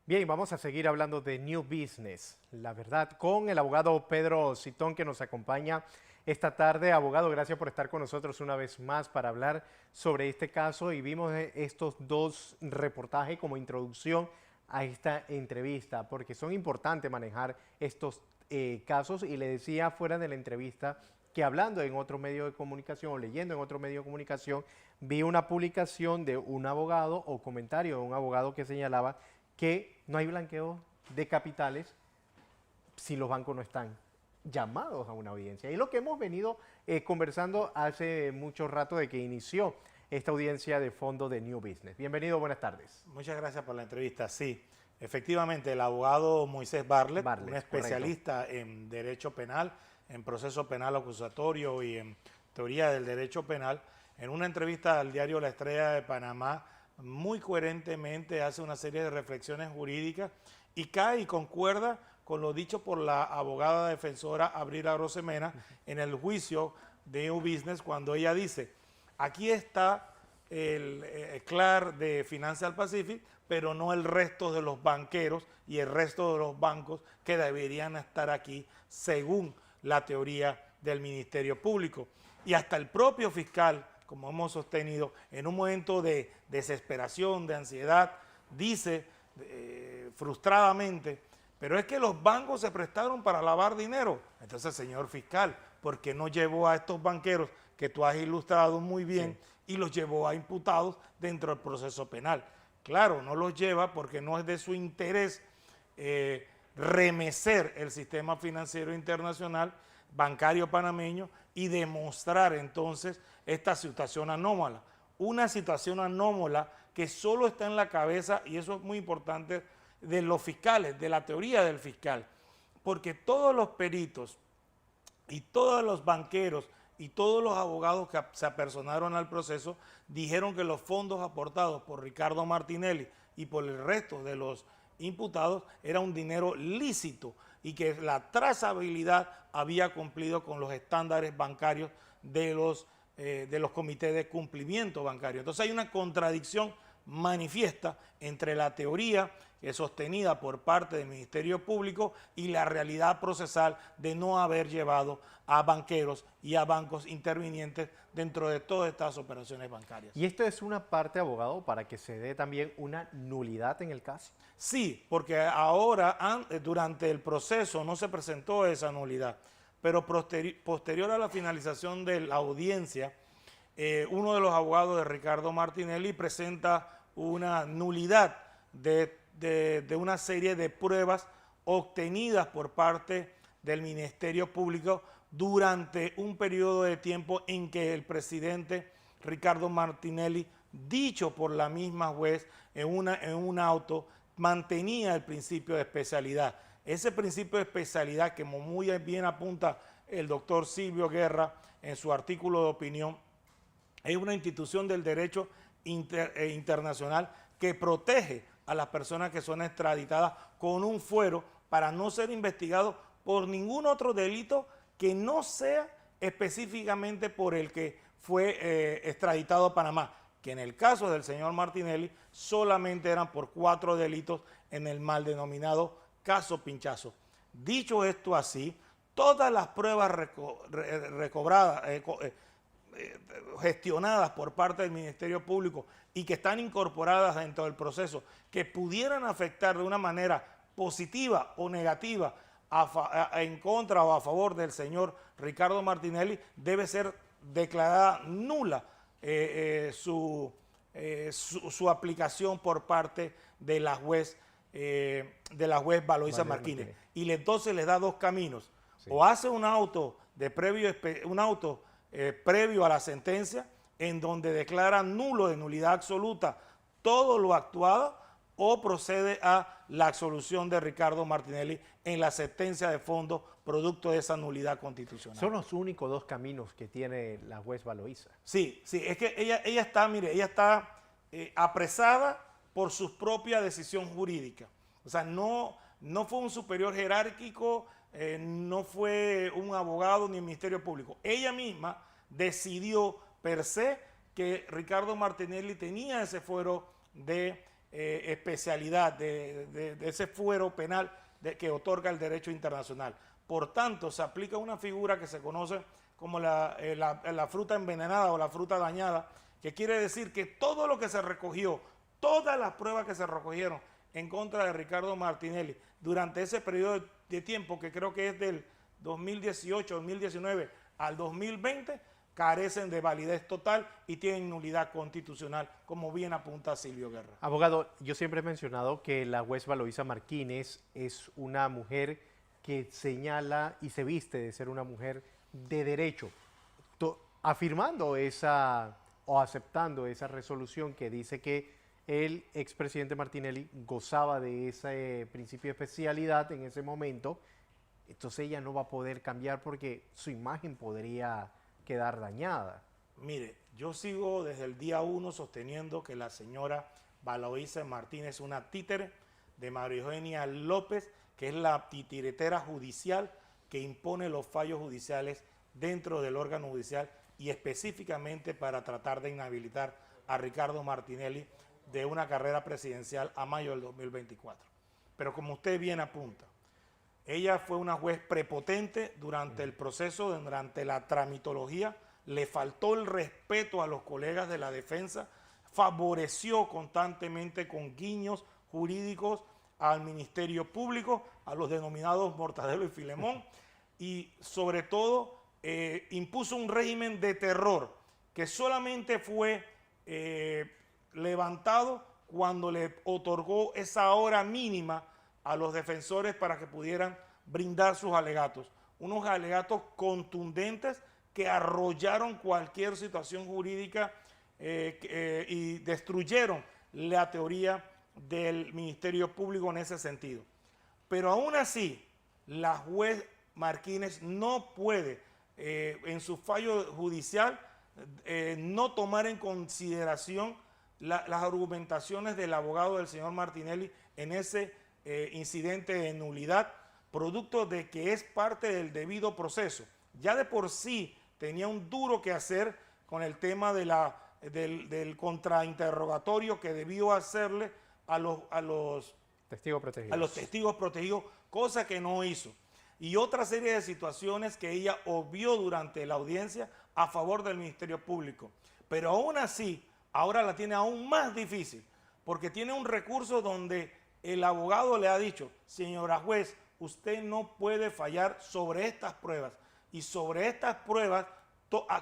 Bien, vamos a seguir hablando de New Business, la verdad, con el abogado Pedro Citón que nos acompaña esta tarde. Abogado, gracias por estar con nosotros una vez más para hablar sobre este caso y vimos estos dos reportajes como introducción a esta entrevista porque son importantes manejar estos casos y le decía fuera de la entrevista que hablando en otro medio de comunicación o leyendo en otro medio de comunicación vi una publicación de un abogado o comentario de un abogado que señalaba que no hay blanqueo de capitales si los bancos no están llamados a una audiencia. Y lo que hemos venido conversando hace mucho rato de que inició esta audiencia de fondo de New Business. Bienvenido, buenas tardes. Muchas gracias por la entrevista. Sí, efectivamente, el abogado Moisés Bartlett, un especialista en derecho penal, en proceso penal acusatorio y en teoría del derecho penal, en una entrevista al diario La Estrella de Panamá, muy coherentemente hace una serie de reflexiones jurídicas y cae y concuerda con lo dicho por la abogada defensora Abril Arosemena en el juicio de New Business cuando ella dice, aquí está el CLAR de Financial Pacific, pero no el resto de los banqueros y el resto de los bancos que deberían estar aquí según la teoría del Ministerio Público. Y hasta el propio fiscal, como hemos sostenido, en un momento de desesperación, de ansiedad, dice frustradamente, pero es que los bancos se prestaron para lavar dinero. Entonces, señor fiscal, ¿por qué no llevó a estos banqueros que tú has ilustrado muy bien y los llevó a imputados dentro del proceso penal? Claro, no los lleva porque no es de su interés remecer el sistema financiero internacional, bancario panameño y demostrar entonces esta situación anómala. Una situación anómala que solo está en la cabeza, y eso es muy importante, de los fiscales, de la teoría del fiscal, porque todos los peritos y todos los banqueros y todos los abogados que se apersonaron al proceso dijeron que los fondos aportados por Ricardo Martinelli y por el resto de los imputados era un dinero lícito y que la trazabilidad había cumplido con los estándares bancarios de los comités de cumplimiento bancario. Entonces hay una contradicción manifiesta entre la teoría sostenida por parte del Ministerio Público y la realidad procesal de no haber llevado a banqueros y a bancos intervinientes dentro de todas estas operaciones bancarias. ¿Y esto es una parte, abogado, para que se dé también una nulidad en el caso? Sí, porque ahora, durante el proceso, no se presentó esa nulidad, pero posterior a la finalización de la audiencia, uno de los abogados de Ricardo Martinelli presenta una nulidad de una serie de pruebas obtenidas por parte del Ministerio Público durante un periodo de tiempo en que el presidente Ricardo Martinelli, dicho por la misma juez en un auto, mantenía el principio de especialidad. Ese principio de especialidad, que muy bien apunta el doctor Silvio Guerra en su artículo de opinión, es una institución del derecho internacional que protege a las personas que son extraditadas con un fuero para no ser investigados por ningún otro delito que no sea específicamente por el que fue extraditado a Panamá, que en el caso del señor Martinelli solamente eran por 4 delitos en el mal denominado caso Pinchazo. Dicho esto así, todas las pruebas recobradas, gestionadas por parte del Ministerio Público y que están incorporadas dentro del proceso, que pudieran afectar de una manera positiva o negativa en contra o a favor del señor Ricardo Martinelli, debe ser declarada nula su aplicación por parte de la juez Valoisa Martínez. Y entonces le da dos caminos. Sí. O hace un auto previo a la sentencia en donde declara nulo de nulidad absoluta todo lo actuado, o procede a la absolución de Ricardo Martinelli en la sentencia de fondo producto de esa nulidad constitucional. Son los únicos dos caminos que tiene la juez Valoisa. Sí, sí, es que ella está apresada por su propia decisión jurídica. O sea, no fue un superior jerárquico, no fue un abogado ni el Ministerio Público. Ella misma decidió per se que Ricardo Martinelli tenía ese fuero de especialidad, de ese fuero penal que otorga el derecho internacional. Por tanto, se aplica una figura que se conoce como la fruta envenenada o la fruta dañada, que quiere decir que todo lo que se recogió, todas las pruebas que se recogieron en contra de Ricardo Martinelli durante ese periodo de tiempo, que creo que es del 2018, 2019 al 2020, carecen de validez total y tienen nulidad constitucional, como bien apunta Silvio Guerra. Abogado, yo siempre he mencionado que la juez Valoisa Martínez es una mujer que señala y se viste de ser una mujer de derecho, afirmando esa o aceptando esa resolución que dice que el expresidente Martinelli gozaba de ese principio de especialidad en ese momento. Entonces ella no va a poder cambiar porque su imagen podría quedar dañada. Mire, yo sigo desde el día 1 sosteniendo que la señora Valoisa Martínez es una títere de María Eugenia López, que es la titiretera judicial que impone los fallos judiciales dentro del órgano judicial y específicamente para tratar de inhabilitar a Ricardo Martinelli de una carrera presidencial a mayo del 2024. Pero como usted bien apunta, ella fue una juez prepotente durante el proceso, durante la tramitología, le faltó el respeto a los colegas de la defensa, favoreció constantemente con guiños jurídicos al Ministerio Público, a los denominados Mortadelo y Filemón, y sobre todo impuso un régimen de terror que solamente fue levantado cuando le otorgó esa hora mínima a los defensores para que pudieran brindar sus alegatos. Unos alegatos contundentes que arrollaron cualquier situación jurídica y destruyeron la teoría del Ministerio Público en ese sentido. Pero aún así, la juez Martínez no puede, en su fallo judicial, no tomar en consideración las argumentaciones del abogado del señor Martinelli en ese incidente de nulidad, producto de que es parte del debido proceso. Ya de por sí tenía un duro que hacer con el tema del contrainterrogatorio que debió hacerle a los testigos protegidos, cosa que no hizo. Y otra serie de situaciones que ella obvió durante la audiencia a favor del Ministerio Público. Pero aún así, ahora la tiene aún más difícil, porque tiene un recurso donde el abogado le ha dicho: señora juez, usted no puede fallar sobre estas pruebas, y sobre estas pruebas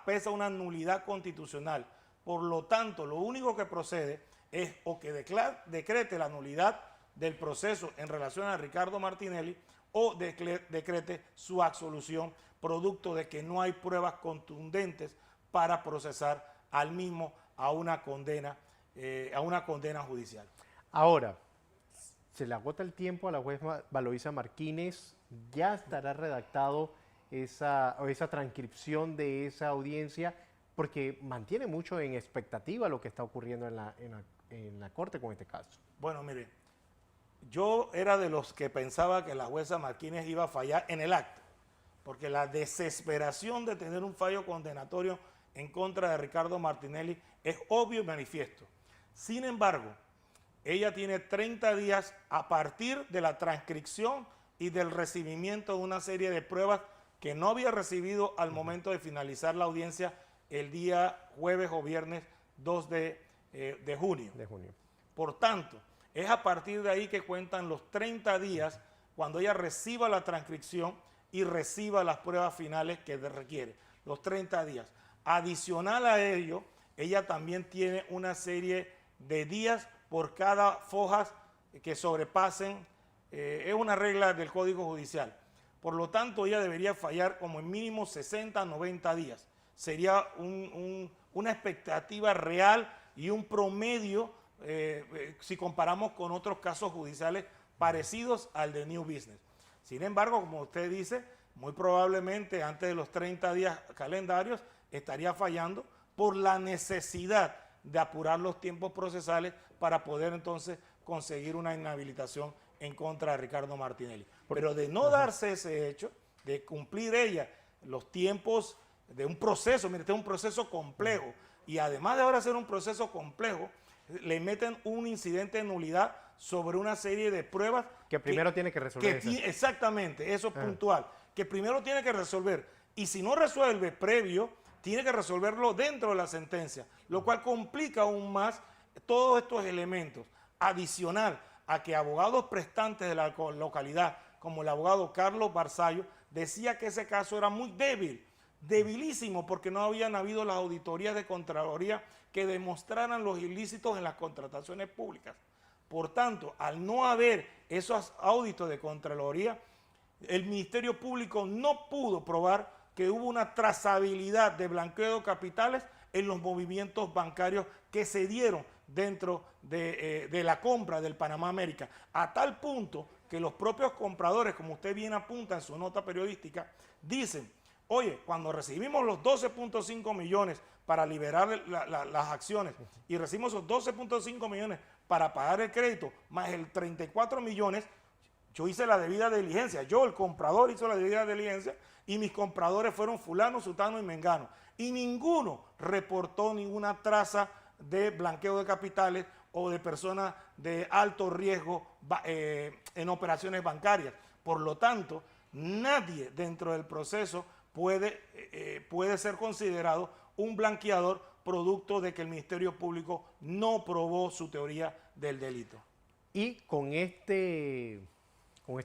pesa una nulidad constitucional. Por lo tanto, lo único que procede es o que decrete la nulidad del proceso en relación a Ricardo Martinelli o decrete su absolución, producto de que no hay pruebas contundentes para procesar al mismo a una condena judicial. Ahora, se le agota el tiempo a la juez Valoisa Martínez, ya estará redactado esa transcripción de esa audiencia, porque mantiene mucho en expectativa lo que está ocurriendo en la Corte con este caso. Bueno, mire, yo era de los que pensaba que la jueza Martínez iba a fallar en el acto, porque la desesperación de tener un fallo condenatorio en contra de Ricardo Martinelli es obvio y manifiesto. Sin embargo, ella tiene 30 días a partir de la transcripción y del recibimiento de una serie de pruebas que no había recibido al momento de finalizar la audiencia el día jueves o viernes 2 de junio. Por tanto, es a partir de ahí que cuentan los 30 días cuando ella reciba la transcripción y reciba las pruebas finales que requiere. Los 30 días. Adicional a ello, ella también tiene una serie de días por cada fojas que sobrepasen. Es una regla del Código Judicial. Por lo tanto, ella debería fallar como en mínimo 60, 90 días. Sería una expectativa real y un promedio si comparamos con otros casos judiciales parecidos al de New Business. Sin embargo, como usted dice, muy probablemente antes de los 30 días calendarios estaría fallando por la necesidad de apurar los tiempos procesales para poder entonces conseguir una inhabilitación en contra de Ricardo Martinelli. Pero de no darse ese hecho, de cumplir ella los tiempos de un proceso, mire, este es un proceso complejo, y además de ahora ser un proceso complejo, le meten un incidente de nulidad sobre una serie de pruebas. Que primero tiene que resolver eso. Exactamente, eso es puntual. Que primero tiene que resolver. Y si no resuelve previo, tiene que resolverlo dentro de la sentencia, lo cual complica aún más todos estos elementos. Adicional a que abogados prestantes de la localidad, como el abogado Carlos Barzallo, decía que ese caso era muy débil, debilísimo, porque no habían habido las auditorías de Contraloría que demostraran los ilícitos en las contrataciones públicas. Por tanto, al no haber esos auditos de Contraloría, el Ministerio Público no pudo probar que hubo una trazabilidad de blanqueo de capitales en los movimientos bancarios que se dieron dentro de la compra del Panamá América, a tal punto que los propios compradores, como usted bien apunta en su nota periodística, dicen, oye, cuando recibimos los 12.5 millones para liberar las acciones y recibimos esos 12.5 millones para pagar el crédito, más el 34 millones, yo hice la debida diligencia, yo, el comprador, hizo la debida diligencia y mis compradores fueron fulano, sutano y mengano. Y ninguno reportó ninguna traza de blanqueo de capitales o de personas de alto riesgo en operaciones bancarias. Por lo tanto, nadie dentro del proceso puede ser considerado un blanqueador producto de que el Ministerio Público no probó su teoría del delito. Y con este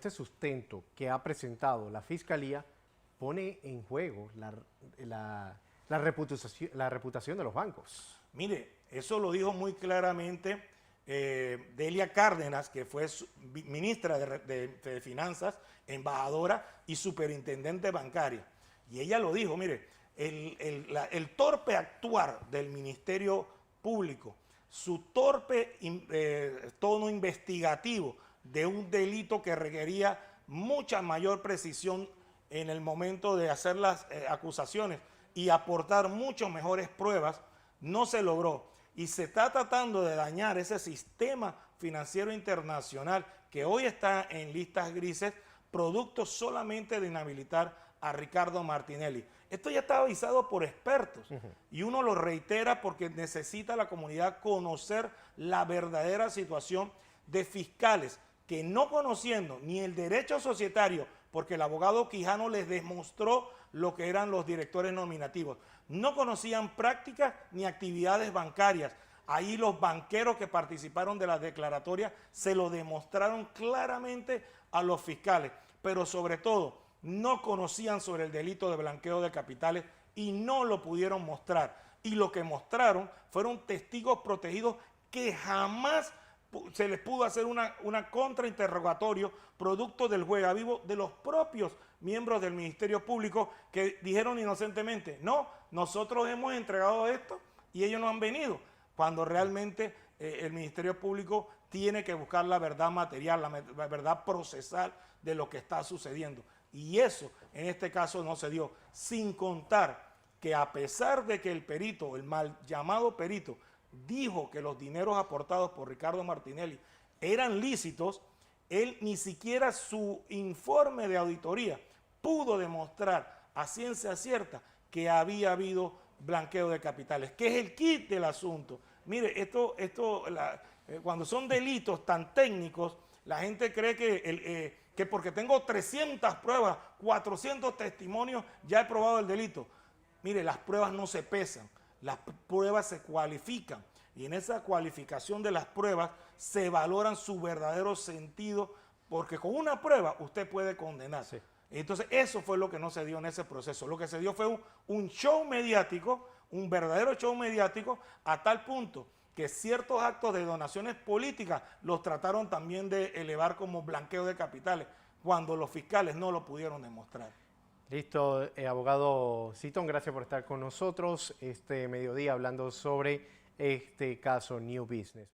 sustento que ha presentado la Fiscalía, pone en juego la reputación de los bancos. Mire, eso lo dijo muy claramente Delia Cárdenas, que fue ministra de Finanzas, embajadora y superintendente bancaria. Y ella lo dijo, mire, el torpe actuar del Ministerio Público, su torpe tono investigativo de un delito que requería mucha mayor precisión en el momento de hacer las acusaciones y aportar mucho mejores pruebas, no se logró. Y se está tratando de dañar ese sistema financiero internacional que hoy está en listas grises, producto solamente de inhabilitar a Ricardo Martinelli. Esto ya está avisado por expertos y uno lo reitera porque necesita la comunidad conocer la verdadera situación de fiscales que, no conociendo ni el derecho societario, porque el abogado Quijano les demostró lo que eran los directores nominativos, no conocían prácticas ni actividades bancarias. Ahí los banqueros que participaron de las declaratorias se lo demostraron claramente a los fiscales, pero sobre todo no conocían sobre el delito de blanqueo de capitales y no lo pudieron mostrar. Y lo que mostraron fueron testigos protegidos que jamás se les pudo hacer una contrainterrogatorio producto del juega vivo de los propios miembros del Ministerio Público, que dijeron inocentemente, no, nosotros hemos entregado esto y ellos no han venido, cuando realmente el Ministerio Público tiene que buscar la verdad material, la verdad procesal de lo que está sucediendo. Y eso en este caso no se dio, sin contar que a pesar de que el perito, el mal llamado perito, dijo que los dineros aportados por Ricardo Martinelli eran lícitos, él ni siquiera su informe de auditoría pudo demostrar a ciencia cierta que había habido blanqueo de capitales, que es el kit del asunto. Mire, cuando son delitos tan técnicos, la gente cree que porque tengo 300 pruebas, 400 testimonios, ya he probado el delito. Mire, las pruebas no se pesan, las pruebas se cualifican y en esa cualificación de las pruebas se valoran su verdadero sentido, porque con una prueba usted puede condenar. Sí. Entonces eso fue lo que no se dio en ese proceso. Lo que se dio fue un show mediático, un verdadero show mediático, a tal punto que ciertos actos de donaciones políticas los trataron también de elevar como blanqueo de capitales, cuando los fiscales no lo pudieron demostrar. Listo, abogado Sitton, gracias por estar con nosotros este mediodía hablando sobre este caso New Business.